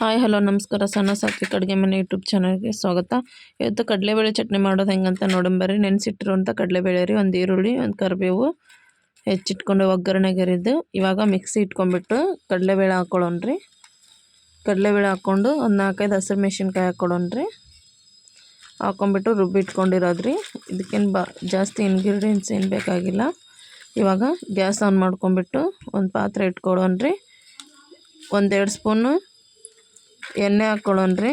Hi hello ನಮಸ್ಕಾರ. ಸಣ್ಣ ಸಾತ್ವಿಕ ಅಡುಗೆ ಮನೆ ಯೂಟ್ಯೂಬ್ ಚಾನಲ್ಗೆ ಸ್ವಾಗತ. ಇವತ್ತು ಕಡಲೆಬೇಳೆ ಚಟ್ನಿ ಮಾಡೋದು ಹೆಂಗಂತ ನೋಡಂಬರ್ರಿ. ನೆನೆಸಿಟ್ಟಿರುವಂಥ ಕಡಲೆಬೇಳೆ ರೀ, ಒಂದು ಈರುಳ್ಳಿ, ಒಂದು ಕರಿಬೇವು ಹೆಚ್ಚಿಟ್ಕೊಂಡು ಒಗ್ಗರಣೆಗೆ ಅರಿದು ಇವಾಗ ಮಿಕ್ಸಿ ಇಟ್ಕೊಂಡ್ಬಿಟ್ಟು ಕಡಲೆಬೇಳೆ ಹಾಕ್ಕೊಳ್ಳೋಣ್ರಿ. ಕಡಲೆಬೇಳೆ ಹಾಕ್ಕೊಂಡು ಒಂದು 4-5 ಹಸಿರು ಮೆಣಸಿನ್ಕಾಯಿ ಹಾಕ್ಕೊಳ್ಳೋಣ್ರಿ. ಹಾಕ್ಕೊಂಬಿಟ್ಟು ರುಬ್ಬಿ ಇಟ್ಕೊಂಡಿರೋದು ರೀ. ಇದಕ್ಕೇನು ಜಾಸ್ತಿ ಇಂಗ್ರೀಡಿಯೆಂಟ್ಸ್ ಏನು ಬೇಕಾಗಿಲ್ಲ. ಇವಾಗ ಗ್ಯಾಸ್ ಆನ್ ಮಾಡ್ಕೊಂಬಿಟ್ಟು ಒಂದು ಪಾತ್ರೆ ಇಟ್ಕೊಳ್ಳೋಣ್ರಿ. 1-2 ಸ್ಪೂನು ಎಣ್ಣೆ ಹಾಕ್ಕೊಳ್ಳೋಣ್ರಿ.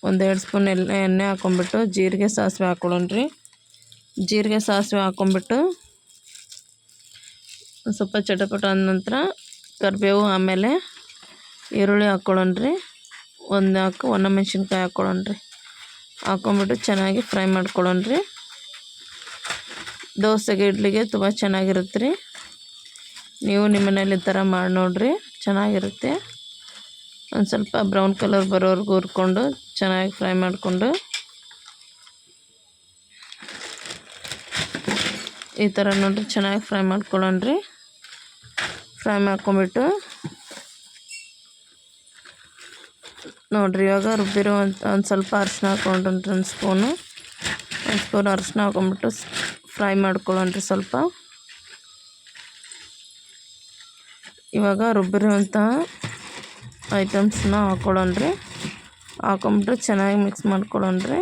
1-2 ಸ್ಪೂನ್ ಎಣ್ಣೆ ಹಾಕ್ಕೊಂಬಿಟ್ಟು ಜೀರಿಗೆ ಸಾಸಿವೆ ಹಾಕ್ಕೊಳ್ಳೋಣ್ರಿ. ಜೀರಿಗೆ ಸಾಸಿವೆ ಹಾಕ್ಕೊಂಬಿಟ್ಟು ಸ್ವಲ್ಪ ಚಟಪಟ ಅಂದ ನಂತರ ಕರಿಬೇವು, ಆಮೇಲೆ ಈರುಳ್ಳಿ ಹಾಕ್ಕೊಳ್ಳೋಣ್ರಿ. ಒಣಮೆಣ್ಸಿನ್ಕಾಯಿ ಹಾಕ್ಕೊಳ್ಳೋಣ್ರಿ. ಹಾಕ್ಕೊಂಬಿಟ್ಟು ಚೆನ್ನಾಗಿ ಫ್ರೈ ಮಾಡ್ಕೊಳ್ಳೋಣ್ರಿ. ದೋಸೆಗೆ, ಇಡ್ಲಿಗೆ ತುಂಬ ಚೆನ್ನಾಗಿರುತ್ತೆ ರೀ. ನೀವು ನಿಮ್ಮ ಮನೇಲಿ ಈ ಥರ ಮಾಡಿ ನೋಡಿರಿ, ಚೆನ್ನಾಗಿರುತ್ತೆ. ಒಂದು ಸ್ವಲ್ಪ ಬ್ರೌನ್ ಕಲರ್ ಬರೋವರೆಗೂ ಹುರ್ಕೊಂಡು ಚೆನ್ನಾಗಿ ಫ್ರೈ ಮಾಡಿಕೊಂಡು ಈ ಥರ ನೋಡಿರಿ ಚೆನ್ನಾಗಿ ಫ್ರೈ ಮಾಡ್ಕೊಳ್ಳೋಣ್ರಿ. ಫ್ರೈ ಮಾಡ್ಕೊಂಬಿಟ್ಟು ನೋಡಿರಿ ಇವಾಗ ರುಬ್ಬಿರೋ ಒಂದು ಸ್ವಲ್ಪ ಅರಿಶಿನ ಹಾಕ್ಕೊಂಡ್ರಿ. ಒಂದು ಸ್ಪೂನ್ ಅರಿಶಿನ ಹಾಕ್ಕೊಂಬಿಟ್ಟು ಫ್ರೈ ಮಾಡ್ಕೊಳ್ಳೋಣ್ರಿ. ಸ್ವಲ್ಪ ಇವಾಗ ರುಬ್ಬಿರುವಂತಹ ಐಟಮ್ಸ್ನ ಹಾಕ್ಕೊಳ್ಳೋಣ್ರಿ. ಹಾಕ್ಕೊಂಬಿಟ್ಟು ಚೆನ್ನಾಗಿ ಮಿಕ್ಸ್ ಮಾಡ್ಕೊಳ್ಳೋಣ್ರಿ.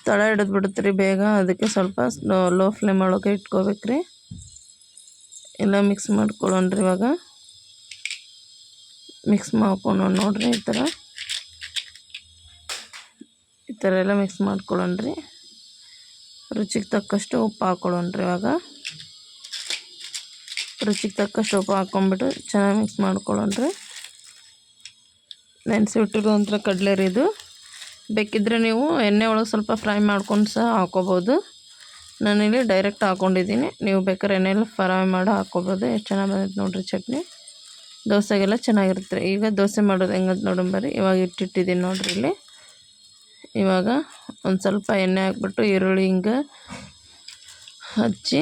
ತಳ ಹಿಡಿದು ಬಿಡುತ್ತೆ ರೀ ಬೇಗ, ಅದಕ್ಕೆ ಸ್ವಲ್ಪ ಲೋ ಫ್ಲೇಮ್ ಒಳಗೆ ಇಟ್ಕೋಬೇಕ್ರಿ. ಎಲ್ಲ ಮಿಕ್ಸ್ ಮಾಡ್ಕೊಳ್ಳೋಣ್ರಿ. ಇವಾಗ ಮಿಕ್ಸ್ ಮಾಡ್ಕೊಂಡು ನೋಡಿರಿ ಈ ಥರ ಎಲ್ಲ ಮಿಕ್ಸ್ ಮಾಡ್ಕೊಳ್ಳೋಣ್ರಿ. ರುಚಿಗೆ ತಕ್ಕಷ್ಟು ಉಪ್ಪು ಹಾಕ್ಕೊಳ್ಳೋಣ್ರಿ. ಇವಾಗ ರುಚಿಗೆ ತಕ್ಕಷ್ಟು ಉಪ್ಪು ಹಾಕ್ಕೊಂಬಿಟ್ಟು ಚೆನ್ನಾಗಿ ಮಿಕ್ಸ್ ಮಾಡ್ಕೊಳ್ಳೋಣ್ರಿ. ನೆನೆಸಿಟ್ಟಿರುವಂಥ ಕಡಲೆ ರೀ ಇದು. ಬೇಕಿದ್ದರೆ ನೀವು ಎಣ್ಣೆ ಒಳಗೆ ಸ್ವಲ್ಪ ಫ್ರೈ ಮಾಡ್ಕೊಂಡು ಸಹ ಹಾಕ್ಕೋಬೋದು. ನಾನಿಲ್ಲಿ ಡೈರೆಕ್ಟ್ ಹಾಕ್ಕೊಂಡಿದ್ದೀನಿ. ನೀವು ಬೇಕಾದ್ರೆ ಎಣ್ಣೆಯಲ್ಲಿ ಫ್ರೈ ಮಾಡಿ ಹಾಕ್ಕೋಬೋದು. ಎಷ್ಟು ಚೆನ್ನಾಗಿ ಬಂದೈತೆ ನೋಡಿರಿ ಚಟ್ನಿ. ದೋಸೆಗೆಲ್ಲ ಚೆನ್ನಾಗಿರುತ್ತೆ ರೀ. ಈಗ ದೋಸೆ ಮಾಡೋದು ಹೆಂಗಂತ ನೋಡಂಬರ್ರಿ. ಇವಾಗ ಇಟ್ಟಿದ್ದೀನಿ ನೋಡಿರಿ ಇಲ್ಲಿ. ಇವಾಗ ಒಂದು ಸ್ವಲ್ಪ ಎಣ್ಣೆ ಹಾಕ್ಬಿಟ್ಟು ಈರುಳ್ಳಿ ಹಿಂಗೆ ಹಚ್ಚಿ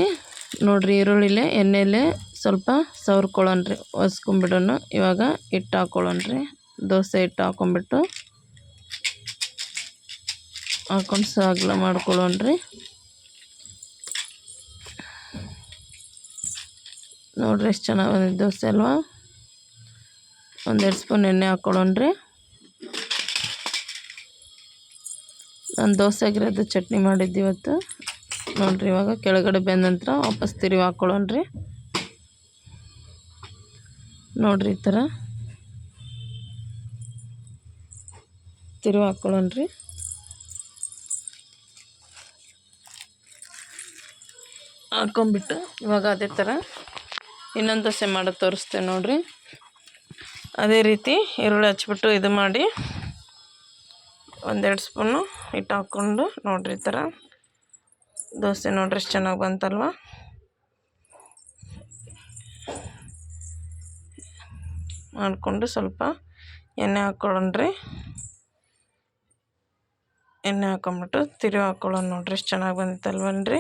ನೋಡಿರಿ, ಈರುಳ್ಳಿಲೆ ಎಣ್ಣೆಲೆ ಸ್ವಲ್ಪ ಸವರ್ಕೊಳ್ಳೋಣ್ರಿ, ಒಸ್ಕೊಂಬಿಡೋಣ. ಇವಾಗ ಹಿಟ್ಟು ಹಾಕ್ಕೊಳ್ಳೋಣ್ರಿ. ದೋಸೆ ಹಿಟ್ಟು ಹಾಕ್ಕೊಂಬಿಟ್ಟು ಹಾಕ್ಕೊಂಡು ಅಗಲ ಮಾಡ್ಕೊಳ್ಳೋಣ್ರಿ. ನೋಡಿರಿ ಎಷ್ಟು ಚೆನ್ನಾಗಿ ಬಂದಿದೆ ದೋಸೆ ಅಲ್ವಾ. 1-2 ಸ್ಪೂನ್ ಎಣ್ಣೆ ಹಾಕ್ಕೊಳ್ಳೋಣ್ರಿ. ನಾನು ದೋಸೆಗಿರೋದು ಚಟ್ನಿ ಮಾಡಿದ್ದು ಇವತ್ತು ನೋಡಿರಿ. ಇವಾಗ ಕೆಳಗಡೆ ಬೆಂದ ನಂತರ ವಾಪಸ್ ತಿರುವಿ ಹಾಕ್ಕೊಳ್ಳೋಣ್ರಿ. ನೋಡಿರಿ ಈ ಥರ ತಿರುವಿ ಹಾಕ್ಕೊಳ್ಳೋಣ್ರಿ. ಹಾಕ್ಕೊಂಬಿಟ್ಟು ಇವಾಗ ಅದೇ ಥರ ಇನ್ನೊಂದು ದೋಸೆ ಮಾಡೋದು ತೋರಿಸ್ತೇನೆ ನೋಡಿರಿ. ಅದೇ ರೀತಿ ಈರುಳ್ಳಿ ಹಚ್ಬಿಟ್ಟು ಇದು ಮಾಡಿ 1-2 ಸ್ಪೂನು ಹಿಟ್ಟು ಹಾಕ್ಕೊಂಡು ನೋಡಿರಿ ಈ ಥರ ದೋಸೆ ನೋಡ್ರಿ ಎಷ್ಟು ಚೆನ್ನಾಗಿ ಬಂತಲ್ವ. ಮಾಡಿಕೊಂಡು ಸ್ವಲ್ಪ ಎಣ್ಣೆ ಹಾಕ್ಕೊಳ್ಳೋಣ್ರಿ. ಎಣ್ಣೆ ಹಾಕ್ಕೊಂಬಿಟ್ಟು ತಿರುವಿ ಹಾಕ್ಕೊಳ್ಳೋಣ. ನೋಡ್ರಿ ಎಷ್ಟು ಚೆನ್ನಾಗಿ ಬಂದಿತ್ತಲ್ವನ್ರಿ.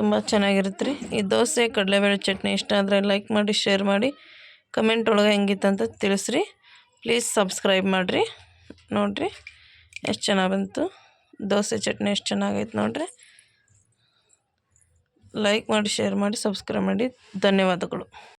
ತುಂಬ ಚೆನ್ನಾಗಿರುತ್ತೆ ರೀ ಈ ದೋಸೆ ಕಡಲೆಬೇಳೆ ಚಟ್ನಿ. ಇಷ್ಟ ಆದರೆ ಲೈಕ್ ಮಾಡಿ, ಶೇರ್ ಮಾಡಿ, ಕಮೆಂಟ್ ಒಳಗೆ ಹೆಂಗಿತ್ತಂತ ತಿಳಿಸ್ರಿ. ಪ್ಲೀಸ್ ಸಬ್ಸ್ಕ್ರೈಬ್ ಮಾಡಿರಿ. ನೋಡಿರಿ ಎಷ್ಟು ಚೆನ್ನಾಗಿ ಬಂತು ದೋಸೆ ಚಟ್ನಿ, ಎಷ್ಟು ಚೆನ್ನಾಗೈತೆ ನೋಡಿರಿ. ಲೈಕ್ ಮಾಡಿ, ಶೇರ್ ಮಾಡಿ, ಸಬ್ಸ್ಕ್ರೈಬ್ ಮಾಡಿ. ಧನ್ಯವಾದಗಳು.